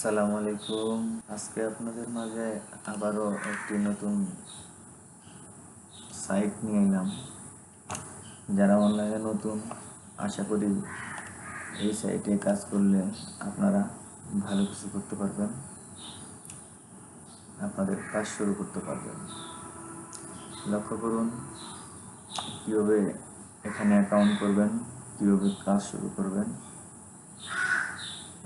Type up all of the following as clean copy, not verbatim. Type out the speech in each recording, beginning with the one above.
আসসালামু আলাইকুম। আজকে আপনাদের মাঝে আবারও একটি নতুন সাইট নিয়ে এলাম। যারা অনলাইনে নতুন, আশা করি এই সাইটে কাজ করলে আপনারা ভালো কিছু করতে পারবেন, আপনাদের কাজ শুরু করতে পারবেন। লক্ষ্য করুন কীভাবে এখানে অ্যাকাউন্ট করবেন, কীভাবে কাজ শুরু করবেন।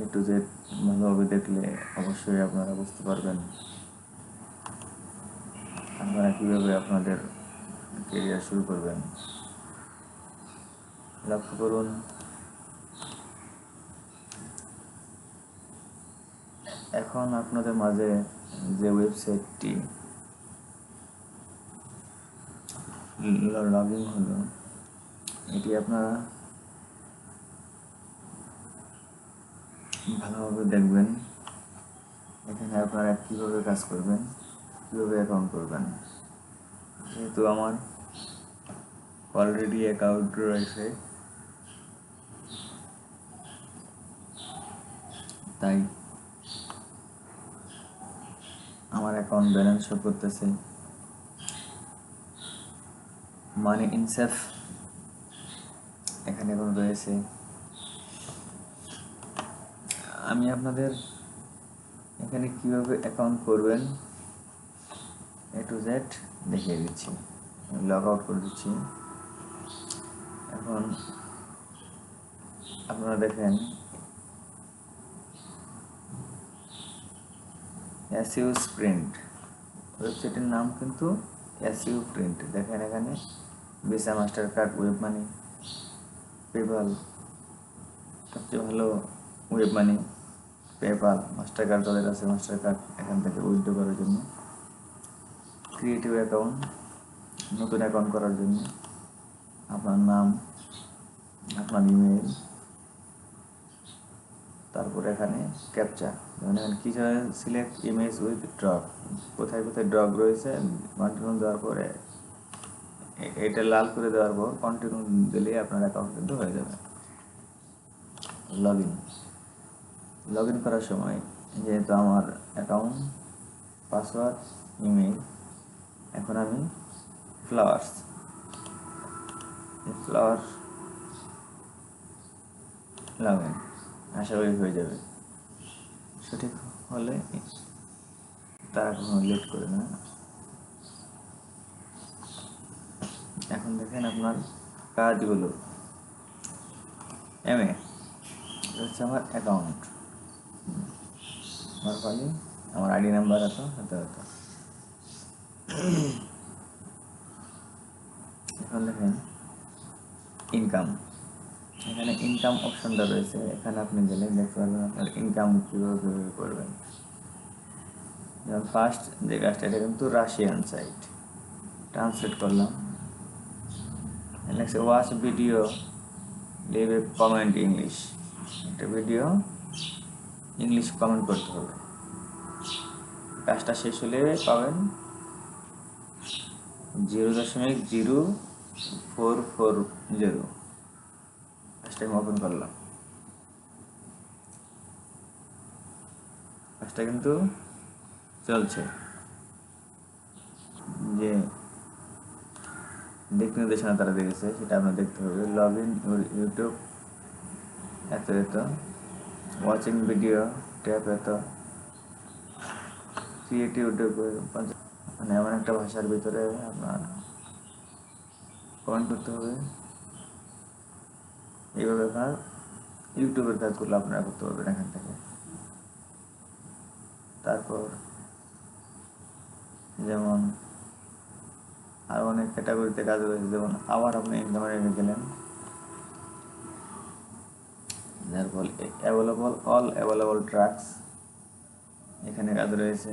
একটু যে ভালোভাবে দেখলে অবশ্যই আপনারা বুঝতে পারবেন আপনারা কীভাবে আপনাদের কেরিয়ার শুরু করবেন। লক্ষ্য করুন এখন আপনাদের মাঝে যে ওয়েবসাইটটি লগ ইন হলো, এটি আপনারা ভালোভাবে দেখবেন। এখানে আপনারা কীভাবে কাজ করবেন, কীভাবে অ্যাকাউন্ট করবেন। যেহেতু আমার অলরেডি অ্যাকাউন্ট রয়েছে, তাই আমার অ্যাকাউন্ট ব্যালেন্স শো করতেছে। মানি ইনসেফ এখানে এখন রয়েছে। আমি আপনাদের এখানে কীভাবে অ্যাকাউন্ট করবেন এ টু জেড দেখিয়ে দিচ্ছি। লগ আউট করে দিচ্ছি। এখন আপনারা দেখেন Seosprint ওয়েবসাইটের নাম কিন্তু Seosprint। দেখেন এখানে visa, master card, web money, PayPal, সবচেয়ে ভালো web money, PayPal, master card যাদের আছে মাস্টার কার্ড এখান থেকে উইথড্র করার জন্য, ক্রিয়েটিভ অ্যাকাউন্ট নতুন অ্যাকাউন্ট করার জন্য আপনার নাম, আপনার ইমেল, তারপরে এখানে ক্যাপচা, যেমন এখানে কি সিলেক্ট ইমেজ উইথ ড্রপ, কোথায় কোথায় ড্রপ রয়েছে কন্টিনিউ দেওয়ার পরে এটা লাল করে দেওয়ার পর কন্টিনিউ দিলে আপনার অ্যাকাউন্ট কিন্তু হয়ে যাবে। লগ ইন করার সময় যেহেতু আমার অ্যাকাউন্ট, পাসওয়ার্ড, ইমেল, এখন আমি ফ্লাওয়ার লগ ইন আশা করি হয়ে যাবে। সঠিক হলে তারা কখনো লেট করে না। এখন দেখেন আপনার কাজগুলো হচ্ছে আমার অ্যাকাউন্ট, নর্মালি আমার আইডি নাম্বার এত হতে হতো। এখন দেখেন ইনকাম, এখানে ইনকাম অপশনটা রয়েছে। এখানে আপনি গেলে দেখতে পারবেন আপনার ইনকাম কীভাবে করবেন। যেমন ফার্স্ট যে কাজটা, এটা কিন্তু রাশিয়ান সাইট, ট্রান্সলেট করলাম। লেখছে ওয়াচ ভিডিও, লিভ এ কমেন্ট ইংলিশ। একটা ভিডিও ইংলিশ কমেন্ট করতে হবে। কাজটা শেষ হলে পাবেন 0.0440। কাজটা আমি ওপেন করলাম, কাজটা কিন্তু চলছে। যে দিক নির্দেশনা তারা দিয়েছে সেটা আপনার দেখতে হবে। লগ ইন ইউটিউব এত ওয়াচিং ভিডিও ট্যাপ এত, ক্রিয়েটিভ ইউটিউব মানে এমন একটা ভাষার ভিতরে আপনার কমেন্ট করতে হবে। এইভাবে আপনার ইউটিউবের কাজগুলো আপনারা করতে পারবেন এখান থেকে। তারপর যেমন আরও অনেক ক্যাটাগরিতে কাজ রয়েছে, যেমন আবার আপনি ইনকামে রেখে গেলেন, যার ফলে অল অ্যাভেলেবল ট্রাক্স এখানে কাজ রয়েছে।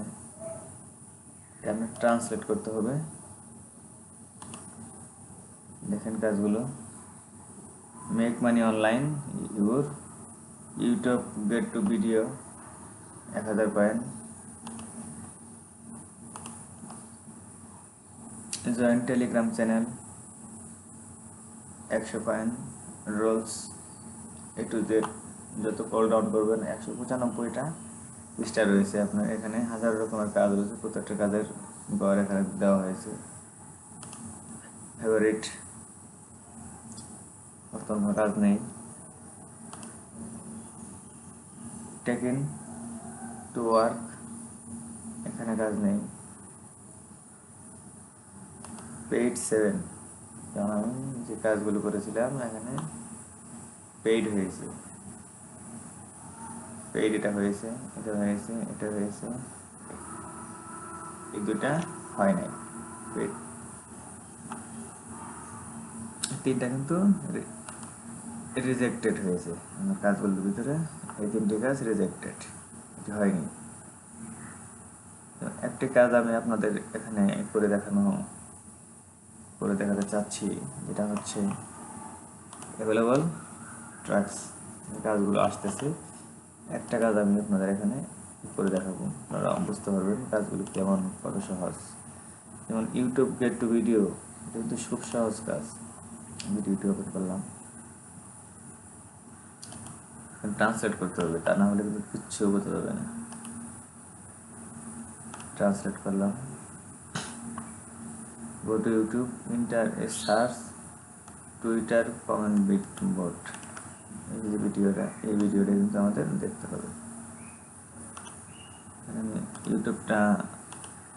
আপনি ট্রান্সলেট করতে হবে। দেখেন কাজগুলো, make money online, YouTube get to video 1000 point, join Telegram channel 100 point, rules A to Z যত কল ডাউন করবেন 195টা পৃষ্ঠা রয়েছে। আপনার এখানে হাজার রকমের কাজ রয়েছে, প্রত্যেকটা কাজের গড় এখানে দেওয়া হয়েছে। ফেভারিট বর্তমান কাজ নেই। টেকেন টু ওয়ার্ক, এখানে কাজ নেই। পেইড 7, যেমন আমি যে কাজগুলো করেছিলাম এখানে পেইড হয়েছে। পেইড এটা হয়েছে, এটা হয়েছে, এটা হয়েছে, এই দুটা হয় নাই। পেইড 3টা কিন্তু রিজেক্টেড হয়েছে আমার কাজগুলোর ভিতরে। এই 3টি কাজ রিজেক্টেড, এটি হয়নি। একটি কাজ আমি আপনাদের এখানে করে দেখাতে চাচ্ছি, যেটা হচ্ছে অ্যাভেলেবল ট্র্যাকস। কাজগুলো আসতেছে, একটা কাজ আমি আপনাদের এখানে করে দেখাবো, আপনারা বুঝতে পারবেন কাজগুলো কেমন, কত সহজ। যেমন ইউটিউব গেট টু ভিডিও, এটা কিন্তু খুব সহজ কাজ। ভিডিওটি ওপেন করলাম, ট্রান্সলেট করতে হবে, তা না হলে কিন্তু কিচ্ছু বোঝা যাবে না। ট্রান্সলেট করলাম, go to YouTube, inter A search Twitter comment board. এই ভিডিওটা কিন্তু আমাদের দেখতে হবে। আমি ইউটিউবটা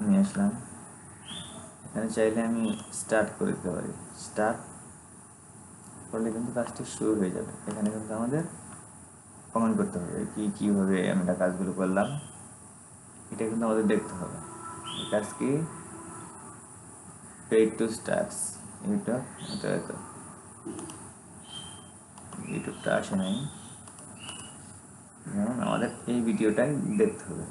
নিয়ে আসলাম, এখানে চাইলে আমি স্টার্ট করে দিতে পারি। স্টার্ট করলে কিন্তু কাজটি শুরু হয়ে যাবে। এখানে কিন্তু আমাদের কমেন্ট করতে হবে কীভাবে আমরা কাজগুলো করলাম, এটা কিন্তু আমাদের দেখতে হবে। এই কাজ কি, পেইড টু স্টার্টস ইউটিউবটা আসে নাই, যেমন আমাদের এই ভিডিওটাই দেখতে হবে।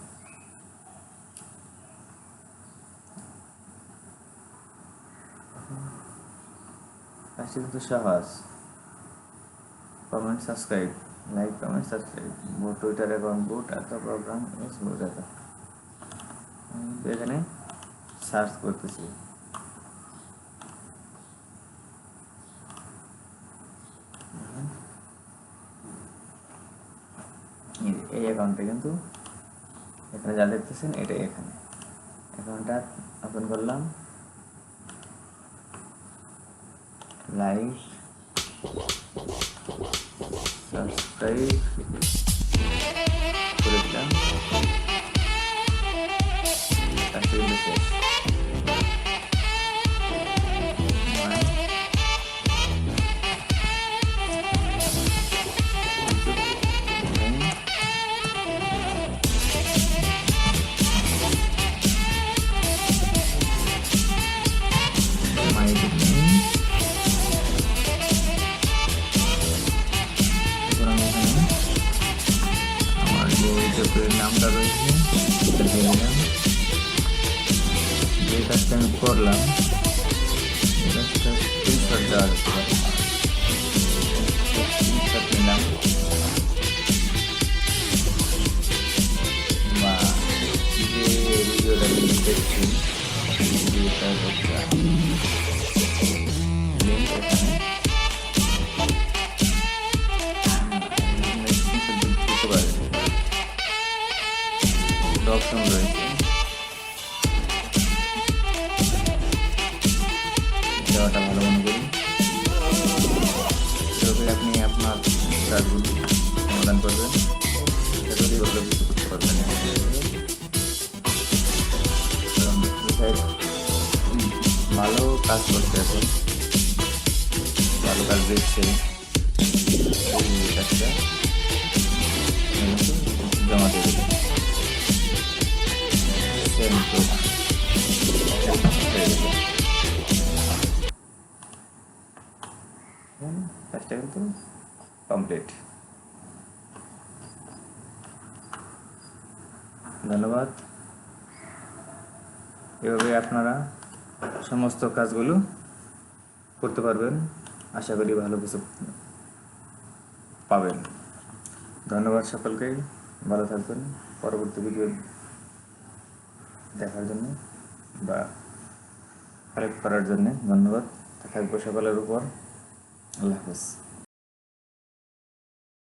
কাজটি কিন্তু সহজ। Comment, subscribe, like, comment, subscribe, boat Twitter account, boat এত প্রোগ্রাম ইস বোট এত। এখানে সার্চ করতেছি, এই অ্যাকাউন্টে কিন্তু এখানে যা দেখতেছেন এটাই। এখানে অ্যাকাউন্টটা ওপেন করলাম, লাইক, সাবস্ক্রাইব করে দিলাম, কাজটি কিন্তু শেষ। আমার যে ইউটিউবের নামটা রয়েছে সেটা দিয়ে দিলাম। যে কাজটা আমি করলাম এই কাজটা স্ক্রিনশট দেওয়া যেতে পারে। স্ক্রিনশট নিলাম, বা যে ভিডিওটা আমি দেখছি ভিডিওটা লিঙ্ক এখানে অপশন রয়েছে, দেওয়াটা ভালো মনে করি। তবে আপনি আপনার কাজগুলি সমাধান করবেন, সেগুলি উপলব্ধি করতে পারবেন। ভালো কাজ করতে এখন, ভালো কাজ দেখছে, এই কাজটা জমা দিয়ে দেবেন। কাজটা কিন্তু কমপ্লিট। ধন্যবাদ। এভাবে আপনারা সমস্ত কাজগুলো করতে পারবেন, আশা করি ভালো কিছু পাবেন। ধন্যবাদ সকলকেই, ভালো থাকবেন। পরবর্তী ভিডিও দেখার জন্য বা কালেক্ট করার জন্য ধন্যবাদ। থাকবো সকলের উপর। আল্লাহ হাফেজ।